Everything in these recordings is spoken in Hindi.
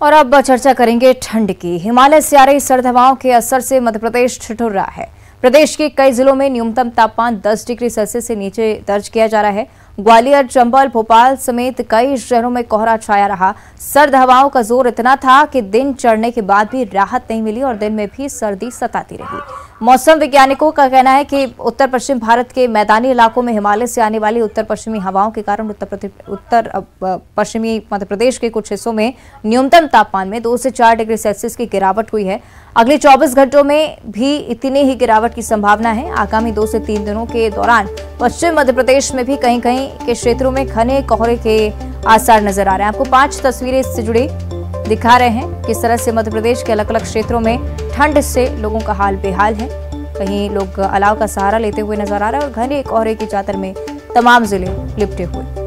और अब चर्चा करेंगे ठंड की। हिमालय से आ रही सर्द हवाओं के असर से मध्य प्रदेश ठिठुर रहा है। प्रदेश के कई जिलों में न्यूनतम तापमान 10 डिग्री सेल्सियस से नीचे दर्ज किया जा रहा है। ग्वालियर, चंबल, भोपाल समेत कई शहरों में कोहरा छाया रहा। सर्द हवाओं का जोर इतना था कि दिन चढ़ने के बाद भी राहत नहीं मिली और दिन में भी सर्दी सताती रही। मौसम वैज्ञानिकों का कहना है कि उत्तर पश्चिम भारत के मैदानी इलाकों में हिमालय से आने वाली उत्तर पश्चिमी हवाओं के कारण उत्तर पश्चिमी मध्य प्रदेश के कुछ हिस्सों में न्यूनतम तापमान में 2 से 4 डिग्री सेल्सियस की गिरावट हुई है। अगले 24 घंटों में भी इतनी ही गिरावट की संभावना है। आगामी 2 से 3 दिनों के दौरान पश्चिम मध्य प्रदेश में भी कहीं कहीं के क्षेत्रों में घने कोहरे के आसार नजर आ रहे हैं। आपको 5 तस्वीरें इससे जुड़ी दिखा रहे हैं किस तरह से मध्य प्रदेश के अलग अलग क्षेत्रों में ठंड से लोगों का हाल बेहाल है। कहीं लोग अलाव का सहारा लेते हुए नजर आ रहे हैं और घने कोहरे की चादर में तमाम जिले लिपटे हुए।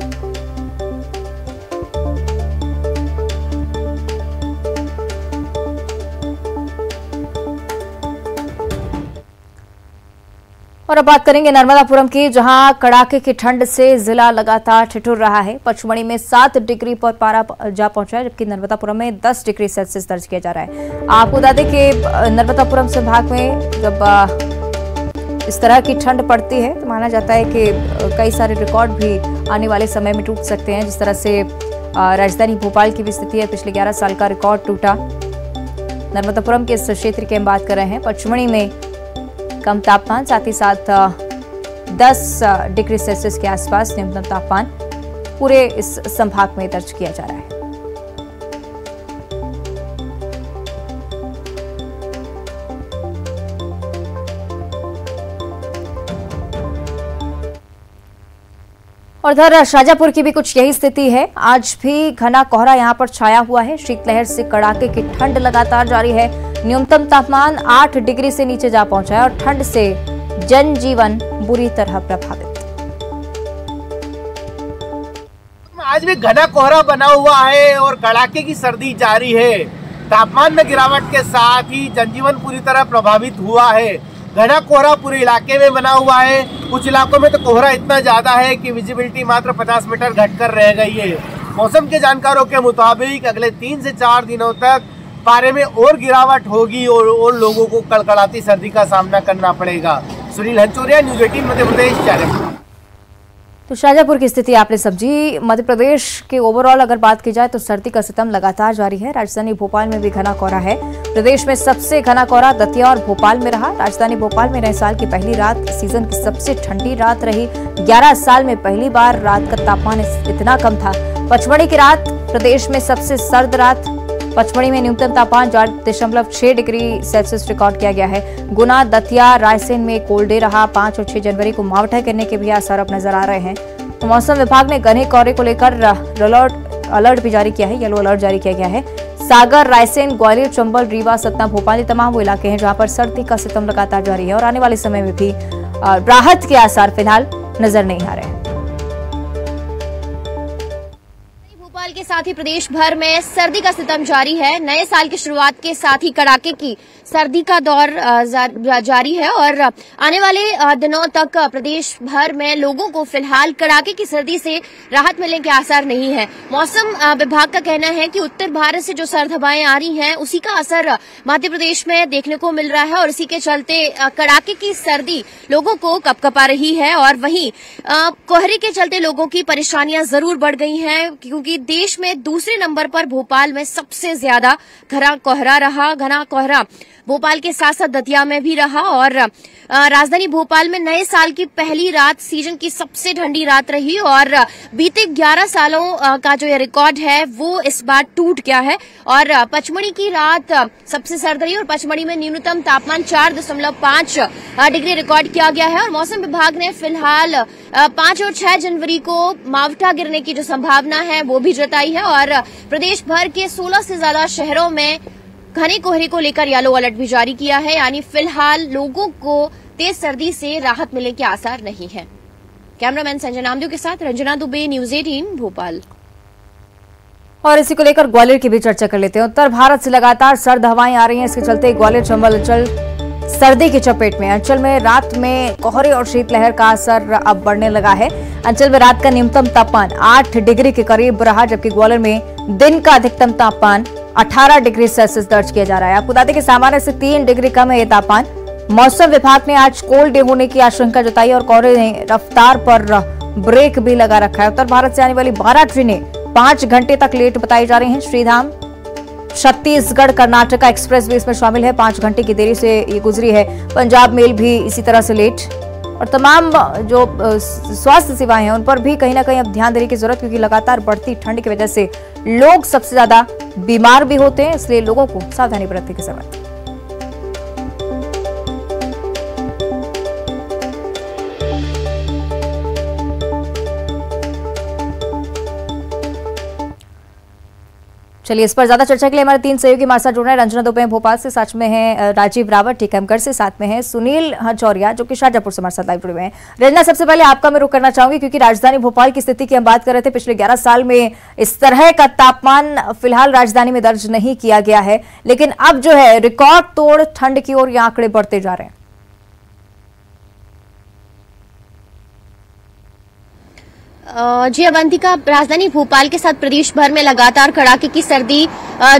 और अब बात करेंगे नर्मदापुरम की, जहां कड़ाके की ठंड से जिला लगातार ठिठुर रहा है। पचमढ़ी में 7 डिग्री पर पारा जा पहुंचा है, जबकि नर्मदापुरम में 10 डिग्री सेल्सियस दर्ज किया जा रहा है। आपको बता दें कि नर्मदापुरम संभाग में जब इस तरह की ठंड पड़ती है तो माना जाता है कि कई सारे रिकॉर्ड भी आने वाले समय में टूट सकते हैं। जिस तरह से राजधानी भोपाल की भी स्थिति है, पिछले 11 साल का रिकॉर्ड टूटा। नर्मदापुरम के इस क्षेत्र की हम बात कर रहे हैं। पचमढ़ी में कम तापमान, साथ ही साथ 10 डिग्री सेल्सियस के आसपास न्यूनतम तापमान पूरे इस संभाग में दर्ज किया जा रहा है। और इधर शाजापुर की भी कुछ यही स्थिति है। आज भी घना कोहरा यहां पर छाया हुआ है। शीतलहर से कड़ाके की ठंड लगातार जारी है। न्यूनतम तापमान 8 डिग्री से नीचे जा पहुंचा है और ठंड से जनजीवन बुरी तरह प्रभावित। आज भी घना कोहरा बना हुआ है और कड़ाके की सर्दी जारी है। तापमान में गिरावट के साथ ही जनजीवन पूरी तरह प्रभावित हुआ है। घना कोहरा पूरे इलाके में बना हुआ है। कुछ इलाकों में तो कोहरा इतना ज्यादा है कि विजिबिलिटी मात्र 50 मीटर घटकर रह गई है। मौसम के जानकारों के मुताबिक अगले 3 से 4 दिनों तक पारे में और गिरावट होगी और लोगों को कड़कड़ाती सर्दी का सामना करना पड़ेगा। सुनील हंचोरिया, न्यूज़ 18 मध्य प्रदेश, शाजापुर। तो शाजापुर की स्थिति आपने समझी। मध्य प्रदेश के ओवरऑल अगर बात की जाए तो सर्दी का सितम लगातार जारी है। राजधानी भोपाल में भी घना कोहरा है। प्रदेश में सबसे घना कोहरा दतिया और भोपाल में रहा। राजधानी भोपाल में नए साल की पहली रात सीजन की सबसे ठंडी रात रही। 11 साल में पहली बार रात का तापमान इतना कम था। पचमढ़ी की रात प्रदेश में सबसे सर्द रात। पचमढ़ी में न्यूनतम तापमान 4.6 डिग्री सेल्सियस रिकॉर्ड किया गया है। गुना, दतिया, रायसेन में कोल्ड डे रहा। 5 और 6 जनवरी को मावठा गिरने के भी आसार अब नजर आ रहे हैं। तो मौसम विभाग ने घने कोहरे को लेकर अलर्ट भी जारी किया है, येलो अलर्ट जारी किया गया है। सागर, रायसेन, ग्वालियर, चंबल, रीवा, सतना, भोपाल, ये तमाम वो इलाके हैं जहां पर सर्दी का सितम लगातार जारी है और आने वाले समय में भी राहत के आसार फिलहाल नजर नहीं आ रहे हैं। के साथ ही प्रदेश भर में सर्दी का सितम जारी है। नए साल की शुरुआत के साथ ही कड़ाके की सर्दी का दौर जारी है और आने वाले दिनों तक प्रदेश भर में लोगों को फिलहाल कड़ाके की सर्दी से राहत मिलने के आसार नहीं है। मौसम विभाग का कहना है कि उत्तर भारत से जो सर्द हवाएं आ रही हैं उसी का असर मध्य प्रदेश में देखने को मिल रहा है और इसी के चलते कड़ाके की सर्दी लोगों को कपकपा रही है। और वहीं कोहरे के चलते लोगों की परेशानियां जरूर बढ़ गई हैं, क्योंकि देश में दूसरे नंबर पर भोपाल में सबसे ज्यादा घना कोहरा रहा। घना कोहरा भोपाल के साथ साथ दतिया में भी रहा और राजधानी भोपाल में नए साल की पहली रात सीजन की सबसे ठंडी रात रही और बीते 11 सालों का जो ये रिकॉर्ड है वो इस बार टूट गया है। और पचमढ़ी की रात सबसे सर्द रही और पचमढ़ी में न्यूनतम तापमान 4.5 डिग्री रिकॉर्ड किया गया है। और मौसम विभाग ने फिलहाल 5 और 6 जनवरी को मावठा गिरने की जो संभावना है वो भी जताई है और प्रदेश भर के 16 से ज्यादा शहरों में घने कोहरे को लेकर येलो अलर्ट भी जारी किया है। यानी फिलहाल लोगों को तेज सर्दी से राहत मिलने के आसार नहीं है। कैमरामैन संजय नामदेव के साथ रंजना दुबे, न्यूज़ 18 भोपाल। और इसी को लेकर ग्वालियर की भी चर्चा कर लेते हैं। उत्तर भारत से लगातार सर्द हवाएं आ रही हैं, इसके चलते ग्वालियर, चंबल अंचल सर्दी की चपेट में। अंचल में रात में कोहरे और शीतलहर का असर अब बढ़ने लगा है। अंचल में रात का न्यूनतम तापमान 8 डिग्री के करीब रहा, जबकि ग्वालियर में दिन का अधिकतम तापमान 18 डिग्री सेल्सियस दर्ज किया जा रहा है। आपको बता दें कि सामान्य से 3 डिग्री कम है ये तापमान। मौसम विभाग ने आज कोल्ड डे होने की आशंका जताई और कोहरे ने रफ्तार पर ब्रेक भी लगा रखा है। उत्तर भारत से आने वाली 12 ट्रेनें 5 घंटे तक लेट बताई जा रही हैं। श्रीधाम छत्तीसगढ़ कर्नाटका एक्सप्रेस भी इसमें शामिल है, 5 घंटे की देरी से ये गुजरी है। पंजाब मेल भी इसी तरह से लेट, और तमाम जो स्वास्थ्य सेवाएं हैं उन पर भी कहीं ना कहीं अब ध्यान देने की जरूरत, क्योंकि लगातार बढ़ती ठंड की वजह से लोग सबसे ज्यादा बीमार भी होते हैं, इसलिए लोगों को सावधानी बरतने की जरूरत है। चलिए, इस पर ज्यादा चर्चा के लिए हमारे 3 सहयोगी हमारे साथ जुड़ रहे हैं। रंजना दुबे भोपाल से, साथ में है राजीव रावत टीकमगढ़ से, साथ में है सुनील हचौरिया जो कि शाजापुर से हमारे साथ लाइव जुड़े हुए हैं। रंजना, सबसे पहले आपका मैं रुख करना चाहूंगी, क्योंकि राजधानी भोपाल की स्थिति की हम बात कर रहे थे। पिछले 11 साल में इस तरह का तापमान फिलहाल राजधानी में दर्ज नहीं किया गया है, लेकिन अब जो है रिकॉर्ड तोड़ ठंड की ओर ये आंकड़े बढ़ते जा रहे हैं। जी अवंतिका, राजधानी भोपाल के साथ प्रदेश भर में लगातार कड़ाके की सर्दी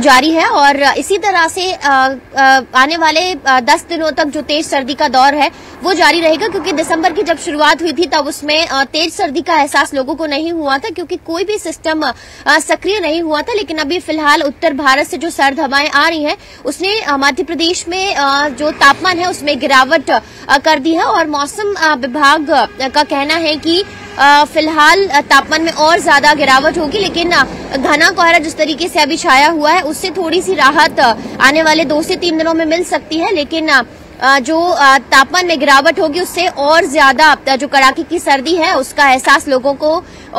जारी है और इसी तरह से आने वाले 10 दिनों तक जो तेज सर्दी का दौर है वो जारी रहेगा, क्योंकि दिसंबर की जब शुरुआत हुई थी तब उसमें तेज सर्दी का एहसास लोगों को नहीं हुआ था, क्योंकि कोई भी सिस्टम सक्रिय नहीं हुआ था। लेकिन अभी फिलहाल उत्तर भारत से जो सर्द हवाएं आ रही हैं उसने मध्य प्रदेश में जो तापमान है उसमें गिरावट कर दी है और मौसम विभाग का कहना है कि फिलहाल तापमान में और ज्यादा गिरावट होगी, लेकिन घना कोहरा जिस तरीके से अभी छाया हुआ है उससे थोड़ी सी राहत आने वाले 2 से 3 दिनों में मिल सकती है। लेकिन जो तापमान में गिरावट होगी उससे और ज्यादा जो कड़ाके की सर्दी है उसका एहसास लोगों को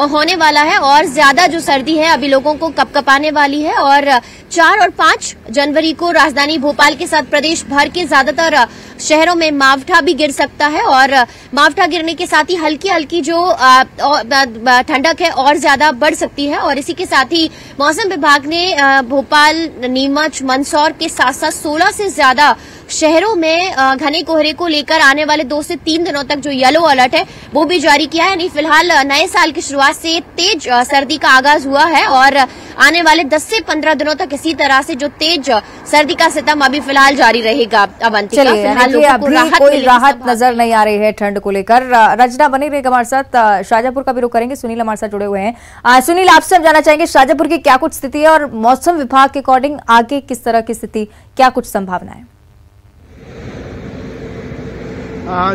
होने वाला है और ज्यादा जो सर्दी है अभी लोगों को कपकपाने वाली है। और 4 और 5 जनवरी को राजधानी भोपाल के साथ प्रदेश भर के ज्यादातर शहरों में मावठा भी गिर सकता है और मावठा गिरने के साथ ही हल्की हल्की जो ठंडक है और ज्यादा बढ़ सकती है। और इसी के साथ ही मौसम विभाग ने भोपाल, नीमच, मंदसौर के साथ साथ 16 से ज्यादा शहरों में घने कोहरे को लेकर आने वाले 2 से 3 दिनों तक जो येलो अलर्ट है वो भी जारी किया है। यानी फिलहाल नए साल की शुरुआत से तेज सर्दी का आगाज हुआ है और आने वाले 10 से 15 दिनों तक इसी तरह से जो तेज सर्दी का सितम अभी फिलहाल जारी रहेगा। अवंतिका, फिलहाल कोई राहत नजर नहीं आ रही है ठंड को लेकर। रचना बनी रहेगा हमारे साथ। शाजापुर का भी रुख करेंगे, सुनील हमारे साथ जुड़े हुए हैं। सुनील, आपसे हम जानना चाहेंगे शाजापुर की क्या कुछ स्थिति है और मौसम विभाग के अकॉर्डिंग आगे किस तरह की स्थिति, क्या कुछ संभावना है?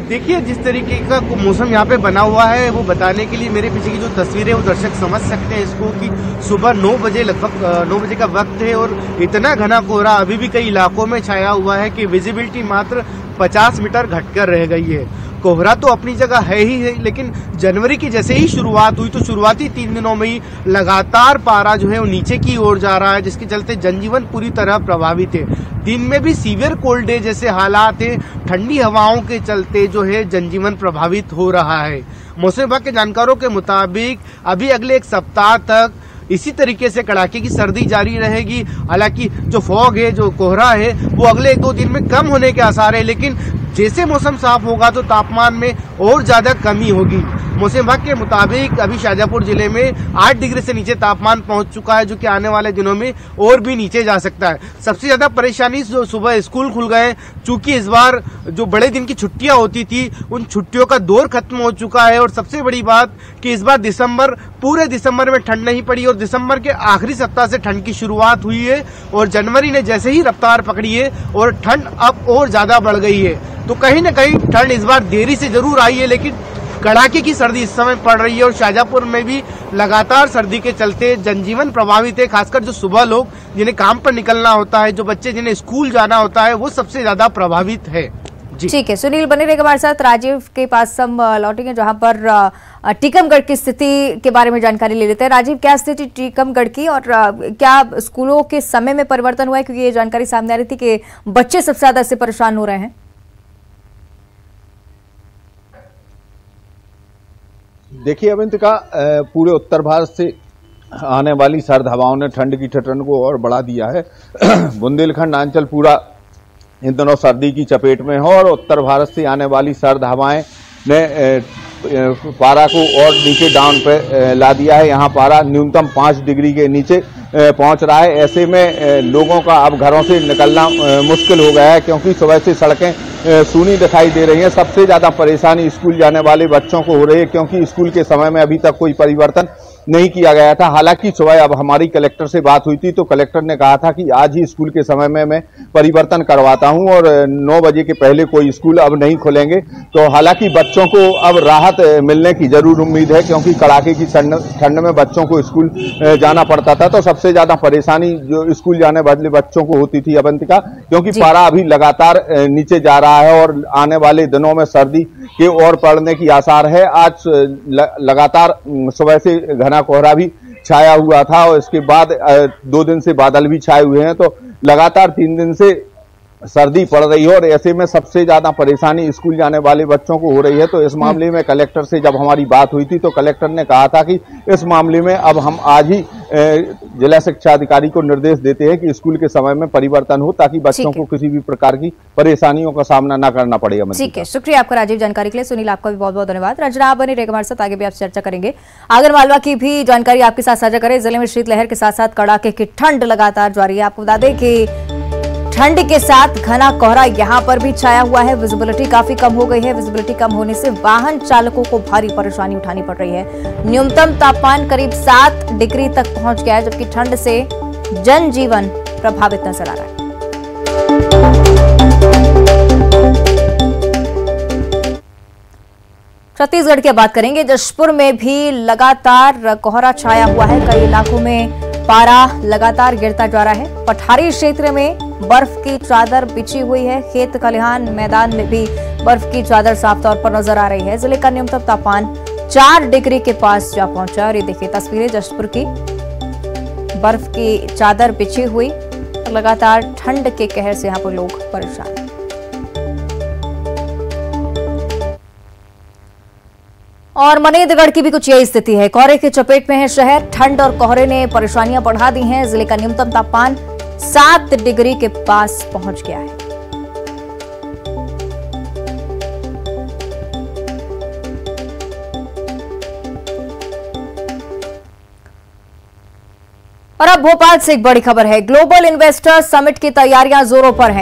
देखिए, जिस तरीके का मौसम यहाँ पे बना हुआ है वो बताने के लिए मेरे पीछे की जो तस्वीर है वो दर्शक समझ सकते हैं इसको, कि सुबह 9 बजे लगभग 9 बजे का वक्त है और इतना घना कोहरा अभी भी कई इलाकों में छाया हुआ है कि विजिबिलिटी मात्र 50 मीटर घटकर रह गई है। कोहरा तो अपनी जगह है ही है, लेकिन जनवरी की जैसे ही शुरुआत हुई तो शुरुआती 3 दिनों में ही लगातार पारा जो है वो नीचे की ओर जा रहा है, जिसके चलते जनजीवन पूरी तरह प्रभावित है। दिन में भी सीवियर कोल्ड डे जैसे हालात है, ठंडी हवाओं के चलते जो है जनजीवन प्रभावित हो रहा है। मौसम विभाग के जानकारों के मुताबिक अभी अगले 1 सप्ताह तक इसी तरीके से कड़ाके की सर्दी जारी रहेगी। हालांकि जो फॉग है, जो कोहरा है, वो अगले 1-2 दिन में कम होने के आसार है, लेकिन जैसे मौसम साफ होगा तो तापमान में और ज्यादा कमी होगी। मौसम विभाग के मुताबिक अभी शाजापुर जिले में 8 डिग्री से नीचे तापमान पहुंच चुका है, जो कि आने वाले दिनों में और भी नीचे जा सकता है। सबसे ज्यादा परेशानी जो सुबह स्कूल खुल गए, चूंकि इस बार जो बड़े दिन की छुट्टियां होती थी उन छुट्टियों का दौर खत्म हो चुका है। और सबसे बड़ी बात कि इस बार पूरे दिसंबर में ठंड नहीं पड़ी और दिसंबर के आखिरी सप्ताह से ठंड की शुरुआत हुई है और जनवरी ने जैसे ही रफ्तार पकड़ी है और ठंड अब और ज्यादा बढ़ गई है। तो कहीं न कहीं ठंड इस बार देरी से जरूर आई है, लेकिन कड़ाके की सर्दी इस समय पड़ रही है और शाजापुर में भी लगातार सर्दी के चलते जनजीवन प्रभावित है। खासकर जो सुबह लोग जिन्हें काम पर निकलना होता है, जो बच्चे जिन्हें स्कूल जाना होता है, वो सबसे ज्यादा प्रभावित है। ठीक है सुनील, बने रहेगा हमारे साथ। राजीव के पास हम लौटेंगे जहां पर टीकमगढ़ की स्थिति के बारे में जानकारी ले लेते हैं। राजीव, क्या स्थिति टीकमगढ़ की और क्या स्कूलों के समय में परिवर्तन हुआ है, क्योंकि ये जानकारी सामने आ रही थी कि बच्चे सबसे ज्यादा इससे परेशान हो रहे हैं? देखिए अवंतिका, पूरे उत्तर भारत से आने वाली सर्द हवाओं ने ठंड की ठठन को और बढ़ा दिया है। बुंदेलखंड अंचल पूरा इन दिनों सर्दी की चपेट में है और उत्तर भारत से आने वाली सर्द हवाएं ने पारा को और नीचे डाउन पे ला दिया है। यहाँ पारा न्यूनतम 5 डिग्री के नीचे पहुंच रहा है। ऐसे में लोगों का अब घरों से निकलना मुश्किल हो गया है, क्योंकि सुबह से सड़कें सूनी दिखाई दे रही हैं। सबसे ज्यादा परेशानी स्कूल जाने वाले बच्चों को हो रही है, क्योंकि स्कूल के समय में अभी तक कोई परिवर्तन नहीं किया गया था। हालांकि सुबह अब हमारी कलेक्टर से बात हुई थी, तो कलेक्टर ने कहा था कि आज ही स्कूल के समय में मैं परिवर्तन करवाता हूं और 9 बजे के पहले कोई स्कूल अब नहीं खुलेंगे। तो हालांकि बच्चों को अब राहत मिलने की जरूर उम्मीद है, क्योंकि कड़ाके की ठंड में बच्चों को स्कूल जाना पड़ता था। तो सबसे ज्यादा परेशानी जो स्कूल जाने वाले बच्चों को होती थी अवंतिका, क्योंकि पारा अभी लगातार नीचे जा रहा है और आने वाले दिनों में सर्दी के और पड़ने की आसार है। आज लगातार सुबह से घना कोहरा भी छाया हुआ था और इसके बाद 2 दिन से बादल भी छाए हुए हैं। तो लगातार 3 दिन से सर्दी पड़ रही है और ऐसे में सबसे ज्यादा परेशानी स्कूल जाने वाले बच्चों को हो रही है। तो इस मामले में कलेक्टर से जब हमारी बात हुई थी, तो कलेक्टर ने कहा था कि इस मामले में अब हम आज ही जिला शिक्षा अधिकारी को निर्देश देते हैं कि स्कूल के समय में परिवर्तन हो, ताकि बच्चों को किसी भी प्रकार की परेशानियों का सामना न करना पड़े। ठीक है, शुक्रिया आपका राजीव जानकारी के लिए। सुनील, आपका भी बहुत बहुत धन्यवाद। रंजना, आप बने रहेगा हमारे साथ, आगे भी आप चर्चा करेंगे। आगरमालवा की भी जानकारी आपके साथ साझा करें। जिले में शीतलहर के साथ साथ कड़ाके की ठंड लगातार जारी है। आपको बता दें कि ठंड के साथ घना कोहरा यहां पर भी छाया हुआ है। विजिबिलिटी काफी कम हो गई है। विजिबिलिटी कम होने से वाहन चालकों को भारी परेशानी उठानी पड़ रही है। न्यूनतम तापमान करीब 7 डिग्री तक पहुंच गया है, जबकि ठंड से जनजीवन प्रभावित नजर आ रहा है। छत्तीसगढ़ की बात करेंगे। जशपुर में भी लगातार कोहरा छाया हुआ है। कई इलाकों में पारा लगातार गिरता जा रहा है। पठारी क्षेत्र में बर्फ की चादर बिछी हुई है। खेत खलिहान मैदान में भी बर्फ की चादर साफ तौर पर नजर आ रही है। जिले का न्यूनतम तापमान 4 डिग्री के पास जा पहुंचा। और ये देखिए तस्वीरें जशपुर की, बर्फ की चादर बिछी हुई। लगातार ठंड के कहर से यहां पर लोग परेशान हैं। और मनेंद्रगढ़ की भी कुछ यही स्थिति है। कोहरे की चपेट में है शहर। ठंड और कोहरे ने परेशानियां बढ़ा दी हैं। जिले का न्यूनतम तापमान 7 डिग्री के पास पहुंच गया है। और अब भोपाल से एक बड़ी खबर है। ग्लोबल इन्वेस्टर समिट की तैयारियां जोरों पर हैं।